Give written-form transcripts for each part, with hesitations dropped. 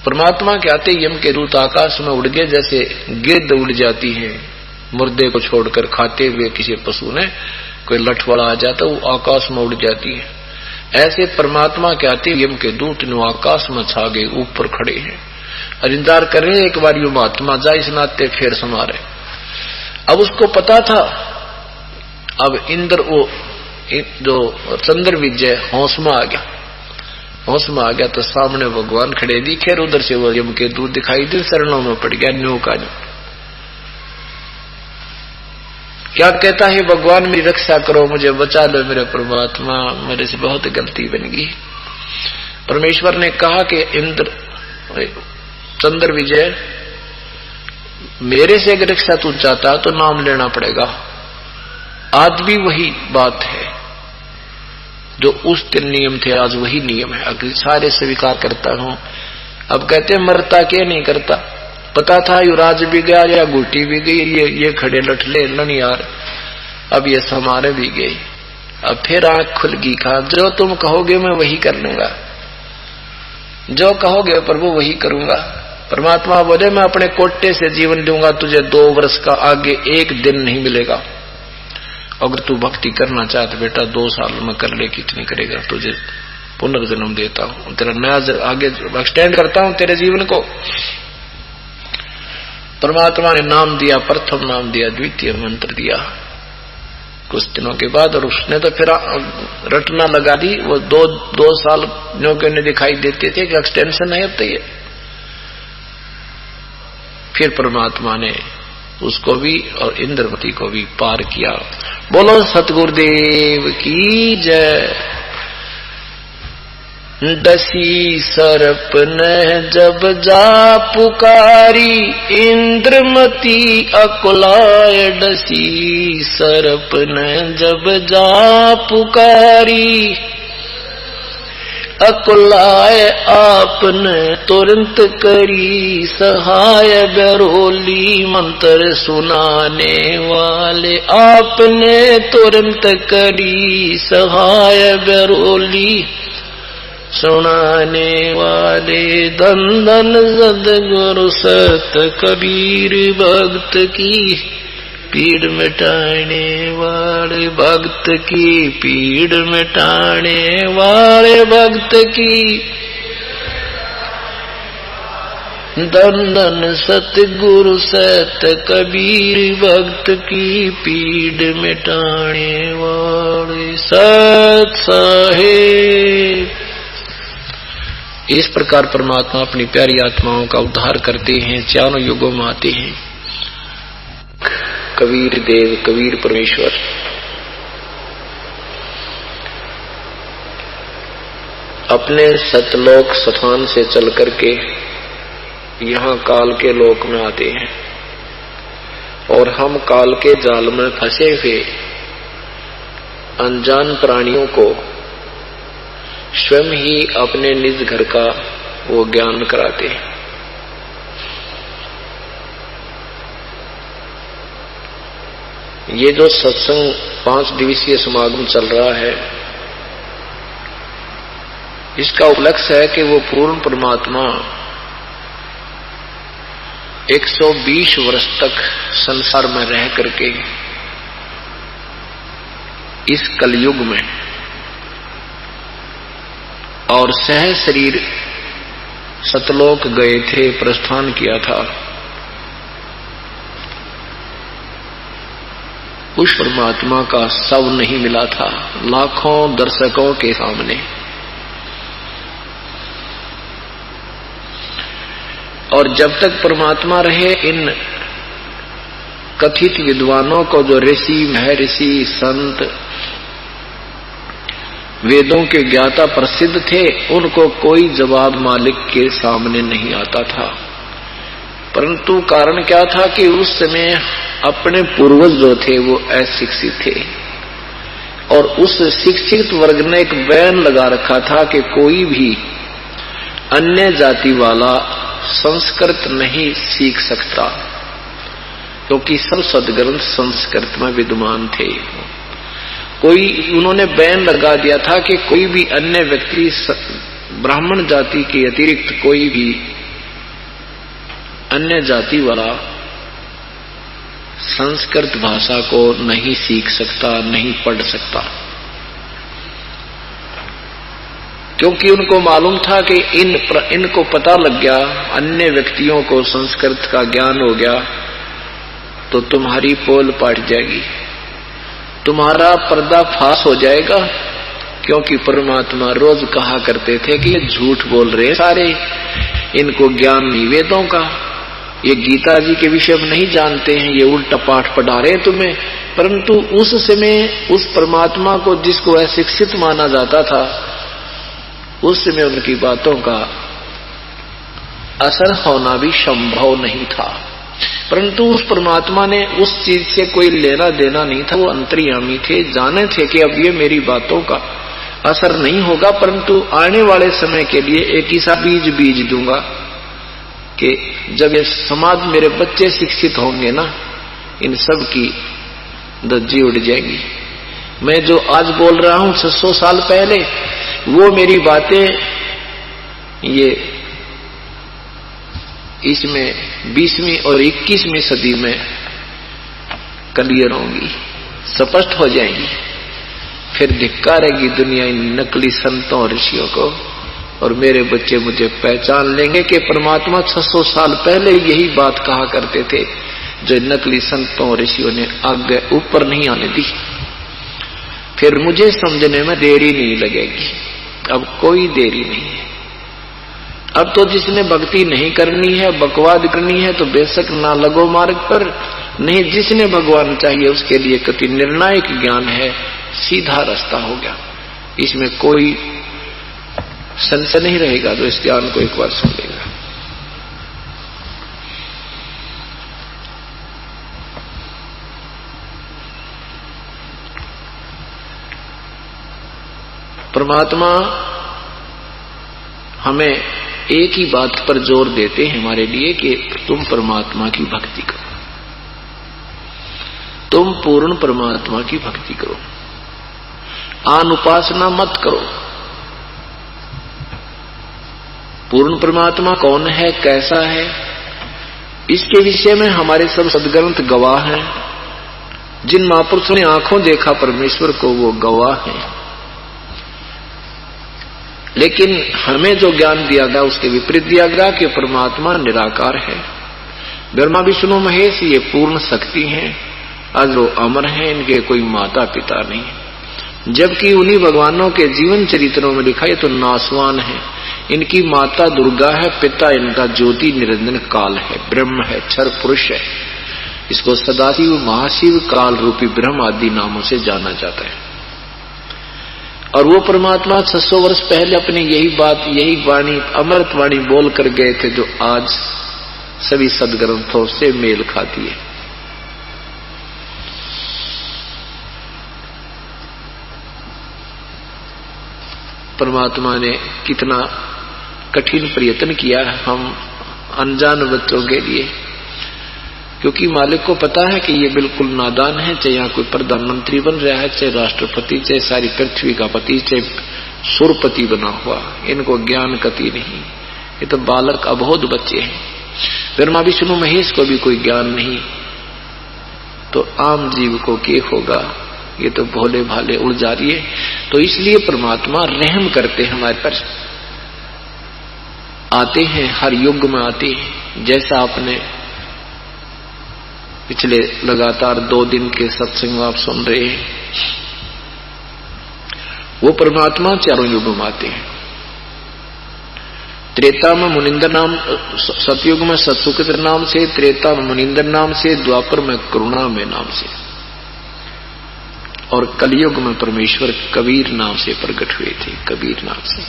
परमात्मा के आते यम के दूत आकाश में उड़ गए, जैसे गिद्ध उड़ जाती है मुर्दे को छोड़कर खाते हुए, किसी पशु ने कोई लठवाड़ा आ जाता वो आकाश में उड़ जाती है, ऐसे परमात्मा के आते यम के दूत ने आकाश में छा गए, ऊपर खड़े हैं और इंतजार कर रहे हैं एक बार यू महात्मा जाए इस नाते फिर समारे। अब उसको पता था, अब इंद्र वो जो चंद्र विजय होश में आ गया, होश में आ गया तो सामने भगवान खड़े दिखे, उधर से वो यम के दूत दिखाई दे, शरणों में पड़ गया न्यू का न्यू। क्या कहता है, भगवान मेरी रक्षा करो, मुझे बचा लो मेरे परमात्मा, मेरे से बहुत गलती बन गई। परमेश्वर ने कहा कि इंद्र चंद्र विजय मेरे से अगर रक्षा तू चाहता तो नाम लेना पड़ेगा। आज भी वही बात है जो उस दिन नियम थे, आज वही नियम है, अगर सारे स्वीकार करता हूं। अब कहते मरता क्या नहीं करता, पता था युवराज भी गया या गुटी भी गई, ये खड़े लठले नहीं यार, अब ये समारे भी गई। अब फिर आंख खुल गई, कहा जो तुम कहोगे मैं वही कर लूंगा, जो कहोगे प्रभु वही करूंगा। परमात्मा बोले मैं अपने कोटे से जीवन दूंगा, तुझे 2 वर्ष का आगे एक दिन नहीं मिलेगा। अगर तू भक्ति करना चाहता बेटा 2 साल में कर ले, कितनी करेगा, तुझे पुनर्जन्म देता हूं, तेरा नया आगे एक्सटेंड करता हूं तेरे जीवन को। परमात्मा ने नाम दिया, प्रथम नाम दिया, द्वितीय मंत्र दिया कुछ दिनों के बाद, और उसने तो फिर रटना लगा दी। वो 2 साल जो के उन्हें दिखाई देते थे कि एक्सटेंशन है अब तो ये। फिर परमात्मा ने उसको भी और इंद्रवती को भी पार किया। बोलो सतगुरुदेव की जय। डसी सर्प ने जब जा पुकारी, इंद्रमती अकुलाय। डसी सर्प ने जब जा पुकारी, अकुलाय आपने तुरंत करी सहाय। बरोली मंत्र सुनाने वाले आपने तुरंत करी सहाय। बरोली सुनाने वाले धन धन सद्गुरु सत कबीर। भक्त की पीड़ मिटाने वाले, भक्त की पीड़ मिटाने वाले, भक्त की धन धन सतगुरु सत कबीर। भक्त की पीड़ मिटाने वाले सत साहेब। इस प्रकार परमात्मा अपनी प्यारी आत्माओं का उद्धार करते हैं, चारों युगों में आते हैं। कबीर देव, कबीर परमेश्वर अपने सतलोक स्थान से चल करके यहाँ काल के लोक में आते हैं, और हम काल के जाल में फंसे हुए अनजान प्राणियों को स्वयं ही अपने निज घर का वो ज्ञान कराते हैं। ये जो सत्संग 5 दिवसीय समागम चल रहा है, इसका उपलक्ष्य है कि वो पूर्ण परमात्मा 120 वर्ष तक संसार में रह करके इस कलयुग में और सह शरीर सतलोक गए थे, प्रस्थान किया था। उस परमात्मा का सब नहीं मिला था लाखों दर्शकों के सामने। और जब तक परमात्मा रहे, इन कथित विद्वानों को, जो ऋषि महर्षि संत वेदों के ज्ञाता प्रसिद्ध थे, उनको कोई जवाब मालिक के सामने नहीं आता था। परंतु कारण क्या था कि उस समय अपने पूर्वज जो थे वो अशिक्षित थे, और उस शिक्षित वर्ग ने एक बैन लगा रखा था कि कोई भी अन्य जाति वाला संस्कृत नहीं सीख सकता, क्योंकि सब सद्ग्रंथ संस्कृत में विद्यमान थे। कोई उन्होंने बैन लगा दिया था कि कोई भी अन्य व्यक्ति ब्राह्मण जाति के अतिरिक्त कोई भी अन्य जाति वाला संस्कृत भाषा को नहीं सीख सकता, नहीं पढ़ सकता, क्योंकि उनको मालूम था कि इनको पता लग गया, अन्य व्यक्तियों को संस्कृत का ज्ञान हो गया तो तुम्हारी पोल पाट जाएगी, तुम्हारा पर्दाफाश हो जाएगा। क्योंकि परमात्मा रोज कहा करते थे कि ये झूठ बोल रहे सारे, इनको ज्ञान नहीं वेदों का, ये गीता जी के विषय में नहीं जानते हैं, ये उल्टा पाठ पढ़ा रहे हैं तुम्हें। परंतु उस समय उस परमात्मा को जिसको अशिक्षित माना जाता था, उस समय उनकी बातों का असर होना भी संभव नहीं था। परंतु उस परमात्मा ने उस चीज से कोई लेना देना नहीं था, वो अंतर्यामी थे, जाने थे कि अब ये मेरी बातों का असर नहीं होगा, परंतु आने वाले समय के लिए एक ऐसा बीज दूंगा कि जब ये समाज मेरे बच्चे शिक्षित होंगे ना, इन सब की धज्जी उड़ जाएगी। मैं जो आज बोल रहा हूं 600 साल पहले, वो मेरी बातें ये इसमें 20वीं और 21वीं सदी में क्लियर होंगी, स्पष्ट हो जाएंगी। फिर धिक्कारेगी दुनिया इन नकली संतों और ऋषियों को, और मेरे बच्चे मुझे पहचान लेंगे कि परमात्मा 600 साल पहले यही बात कहा करते थे, जो नकली संतों और ऋषियों ने आगे ऊपर नहीं आने दी। फिर मुझे समझने में देरी नहीं लगेगी, अब कोई देरी नहीं है। अब तो जिसने भक्ति नहीं करनी है, बकवाद करनी है, तो बेशक ना लगो मार्ग पर, नहीं जिसने भगवान चाहिए उसके लिए कति निर्णायक ज्ञान है, सीधा रास्ता हो गया, इसमें कोई संशय नहीं रहेगा। तो इस ज्ञान को एक बार सुन लेगा। परमात्मा हमें एक ही बात पर जोर देते हैं हमारे लिए कि तुम परमात्मा की भक्ति करो, तुम पूर्ण परमात्मा की भक्ति करो, अनुपासना मत करो। पूर्ण परमात्मा कौन है, कैसा है, इसके विषय में हमारे सब सद्ग्रंथ गवाह हैं। जिन महापुरुषों ने आंखों देखा परमेश्वर को, वो गवाह हैं। लेकिन हमें जो ज्ञान दिया गया उसके विपरीत दिया गया कि परमात्मा निराकार है। ब्रह्मा विष्णु महेश ये पूर्ण शक्ति हैं, अजरो अमर हैं, इनके कोई माता पिता नहीं। जबकि उन्हीं भगवानों के जीवन चरित्रों में लिखा है तो नासवान है। इनकी माता दुर्गा है, पिता इनका ज्योति निरंजन काल है, ब्रह्म है, क्षर पुरुष है। इसको सदाशिव, महाशिव, काल रूपी ब्रह्म आदि नामों से जाना जाता है। और वो परमात्मा 600 वर्ष पहले अपनी यही बात, यही वाणी, अमृत वाणी बोल कर गए थे, जो आज सभी सदग्रंथों से मेल खाती है। परमात्मा ने कितना कठिन प्रयत्न किया हम अनजान बच्चों के लिए, क्योंकि मालिक को पता है कि ये बिल्कुल नादान है। चाहे यहाँ कोई प्रधानमंत्री बन रहा है, चाहे राष्ट्रपति, चाहे सारी पृथ्वी का पति, चाहे सुरपति बना हुआ, इनको ज्ञान कति नहीं। ये तो बालक अबोध बच्चे हैं। ब्रह्मा विष्णु महेश को भी कोई ज्ञान नहीं, तो आम जीव को क्या होगा? ये तो भोले भाले उड़ जा रही है। तो इसलिए परमात्मा रहम करते हमारे पर, आते हैं, हर युग में आते हैं। जैसा आपने पिछले लगातार 2 दिन के सत्संग आप सुन रहे हैं, वो परमात्मा चारों युग में आते हैं। त्रेता में मुनिंदर नाम, सतयुग में सत्सुकृत नाम से, त्रेता में मुनिंदर नाम से, द्वापर में करुणा में नाम से, और कलयुग में परमेश्वर कबीर नाम से प्रकट हुए थे, कबीर नाम से।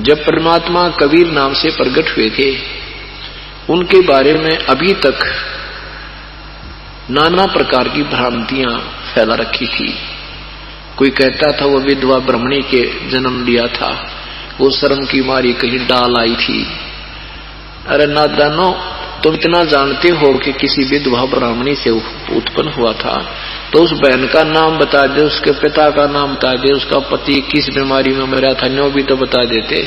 जब परमात्मा कबीर नाम से प्रकट हुए थे, उनके बारे में अभी तक नाना प्रकार की भ्रांतियां फैला रखी थी। कोई कहता था वो विधवा ब्राह्मणी के जन्म लिया था, वो शर्म की मारी कहीं डाल आई थी। अरे नादानो, तुम इतना जानते हो कि किसी विधवा ब्राह्मणी से उत्पन्न हुआ था, तो उस बहन का नाम बता दे, उसके पिता का नाम बता दे, उसका पति किस बीमारी में मरा था, न्यों भी तो बता देते।